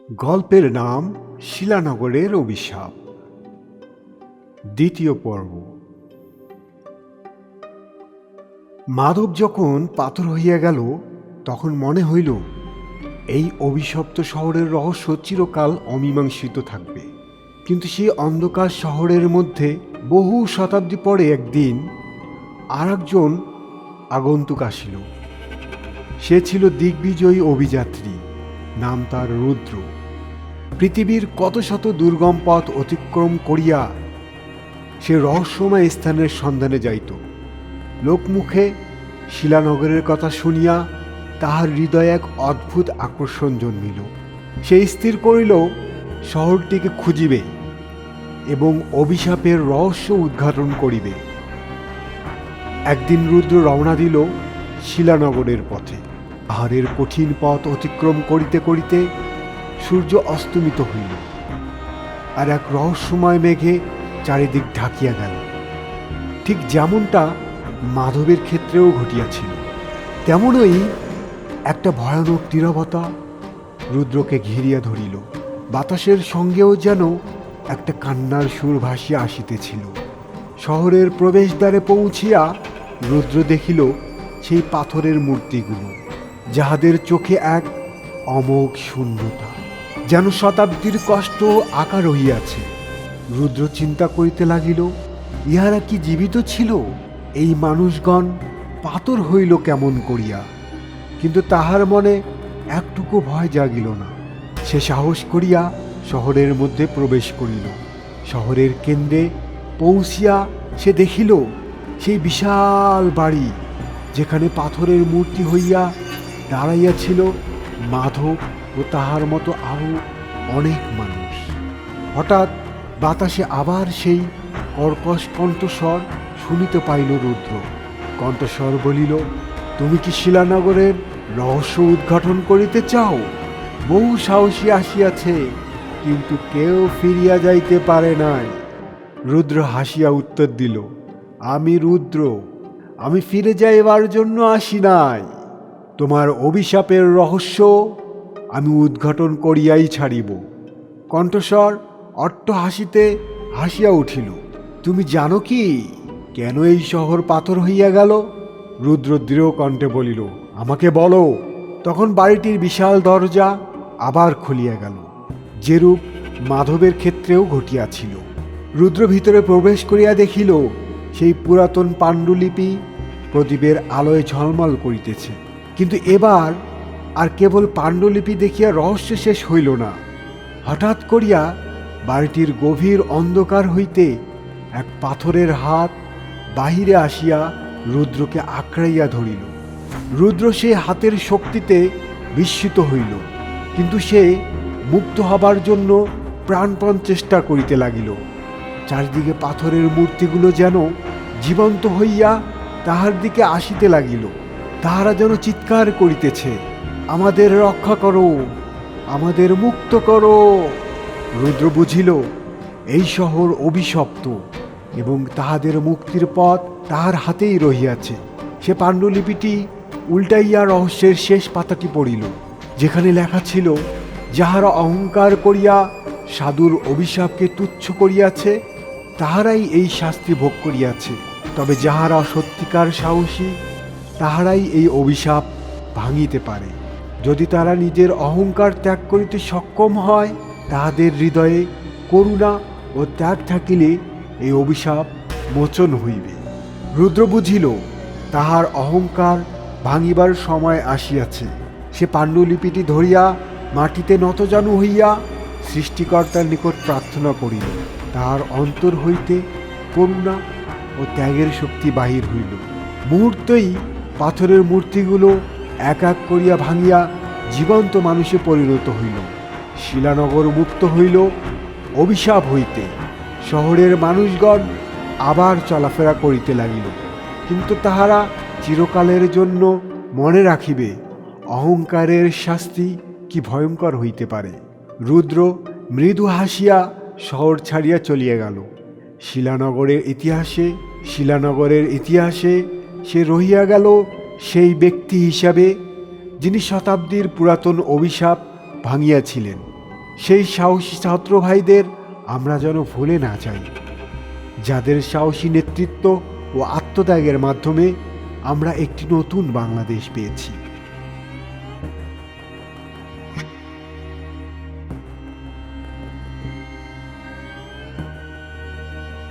গল্পের নাম শিলানগরের অভিশাপ। দ্বিতীয় পর্ব। মাধব যখন পাথর হইয়া গেল তখন মনে হইল এই অভিশপ্ত শহরের রহস্য চিরকাল অমীমাংসিত থাকবে। কিন্তু সেই অন্ধকার শহরের মধ্যে বহু শতাব্দী পরে একদিন আর একজন আগন্তুক আসিল। সে ছিল দিগ্বিজয়ী অভিযাত্রী, নাম তার রুদ্র। পৃথিবীর কত শত দুর্গম পথ অতিক্রম করিয়া সে রহস্যময় স্থানের সন্ধানে যাইত। লোকমুখে শিলানগরের কথা শুনিয়া তাহার হৃদয়ে এক অদ্ভুত আকর্ষণ জন্মিল। সে স্থির করিল শহরটিকে খুঁজিবে এবং অভিশাপের রহস্য উদ্ঘাটন করিবে। একদিন রুদ্র রওনা দিল শিলানগরের পথে। পাহাড়ের কঠিন পথ অতিক্রম করিতে করিতে সূর্য অস্তমিত হইল, আর এক রহস্যময় মেঘে চারিদিক ঢাকিয়া গেল। ঠিক যেমনটা মাধবের ক্ষেত্রেও ঘটিয়াছিল, তেমনই একটা ভয়ানক নীরবতা রুদ্রকে ঘিরিয়া ধরিল। বাতাসের সঙ্গেও যেন একটা কান্নার সুর ভাসিয়া আসিতেছিল। শহরের প্রবেশদ্বারে পৌঁছিয়া রুদ্র দেখিল সেই পাথরের মূর্তিগুলো, যাহাদের চোখে এক অমোঘ শূন্যতা, যেন শতাব্দীর কষ্ট আঁকা রহিয়াছে। রুদ্র চিন্তা করিতে লাগিল, ইহারা কি জীবিত ছিল? এই মানুষগণ পাথর হইল কেমন করিয়া? কিন্তু তাহার মনে একটুকু ভয় জাগিল না। সে সাহস করিয়া শহরের মধ্যে প্রবেশ করিল। শহরের কেন্দ্রে পৌঁছিয়া সে দেখিল সেই বিশাল বাড়ি, যেখানে পাথরের মূর্তি হইয়া দাঁড়াইয়াছিল মাধব ও তাহার মতো আরও অনেক মানুষ। হঠাৎ বাতাসে আবার সেই কর্কশ কণ্ঠস্বর শুনিতে পাইল রুদ্র। কণ্ঠস্বর বলিল, তুমি কি শিলানগরের রহস্য উদ্ঘাটন করিতে চাও? বহু সাহসী আসিয়াছে, কিন্তু কেউ ফিরিয়া যাইতে পারে নাই। রুদ্র হাসিয়া উত্তর দিল, আমি রুদ্র, আমি ফিরে যাইবার জন্য আসি নাই। তোমার অভিশাপের রহস্য আমি উদ্ঘাটন করিয়াই ছাড়িব। কণ্ঠস্বর অট্ট হাসিতে হাসিয়া উঠিল, তুমি জানো কি কেন এই শহর পাথর হইয়া গেল? রুদ্র দৃঢ় কণ্ঠে বলিল, আমাকে বলো। তখন বাড়িটির বিশাল দরজা আবার খুলিয়া গেল, যেরূপ মাধবের ক্ষেত্রেও ঘটিয়াছিল। রুদ্র ভিতরে প্রবেশ করিয়া দেখিল সেই পুরাতন পাণ্ডুলিপি প্রদীপের আলোয় ঝলমল করিতেছে। কিন্তু এবার আর কেবল পাণ্ডুলিপি দেখিয়া রহস্য শেষ হইল না। হঠাৎ করিয়া বাড়িটির গভীর অন্ধকার হইতে এক পাথরের হাত বাহিরে আসিয়া রুদ্রকে আঁকড়াইয়া ধরিল। রুদ্র সে হাতের শক্তিতে বিস্মিত হইল, কিন্তু সে মুক্ত হবার জন্য প্রাণপণ চেষ্টা করিতে লাগিল। চারিদিকে পাথরের মূর্তিগুলো যেন জীবন্ত হইয়া তাহার দিকে আসিতে লাগিল। তাহারা যেন চিৎকার করিতেছে, আমাদের রক্ষা করো, আমাদের মুক্ত করো। রুদ্র বুঝিল এই শহর অভিশপ্ত এবং তাহাদের মুক্তির পথ তাহার হাতেই রহিয়াছে। সে পাণ্ডুলিপিটি উল্টাইয়া রহস্যের শেষ পাতাটি পড়িল, যেখানে লেখা ছিল, যাহারা অহংকার করিয়া সাধুর অভিশাপকে তুচ্ছ করিয়াছে তাহারাই এই শাস্তি ভোগ করিয়াছে। তবে যাহারা সত্যিকার সাহসী তাহারাই এই অভিশাপ ভাঙিতে পারে। যদি তারা নিজের অহংকার ত্যাগ করিতে সক্ষম হয়, তাহাদের হৃদয়ে করুণা ও ত্যাগ থাকিলে এই অভিশাপ মোচন হইবে। রুদ্র বুঝিল তাহার অহংকার ভাঙিবার সময় আসিয়াছে। সে পাণ্ডুলিপিটি ধরিয়া মাটিতে নতজানু হইয়া সৃষ্টিকর্তার নিকট প্রার্থনা করিল। তাহার অন্তর হইতে করুণা ও ত্যাগের শক্তি বাহির হইল। মুহূর্তেই পাথরের মূর্তিগুলো এক এক করিয়া ভাঙিয়া জীবন্ত মানুষে পরিণত হইল। শিলানগর মুক্ত হইল অভিশাপ হইতে। শহরের মানুষগণ আবার চলাফেরা করিতে লাগিল, কিন্তু তাহারা চিরকালের জন্য মনে রাখিবে অহংকারের শাস্তি কি ভয়ঙ্কর হইতে পারে। রুদ্র মৃদু হাসিয়া শহর ছাড়িয়া চলিয়া গেল। শিলানগরের ইতিহাসে সে রহিয়া গেল সেই ব্যক্তি হিসাবে যিনি শতাব্দীর পুরাতন অভিশাপ ভাঙিয়াছিলেন। সেই সাহসী ছাত্র ভাইদের আমরা যেন ভুলে না যাই, যাদের সাহসী নেতৃত্ব ও আত্মত্যাগের মাধ্যমে আমরা একটি নতুন বাংলাদেশ পেয়েছি।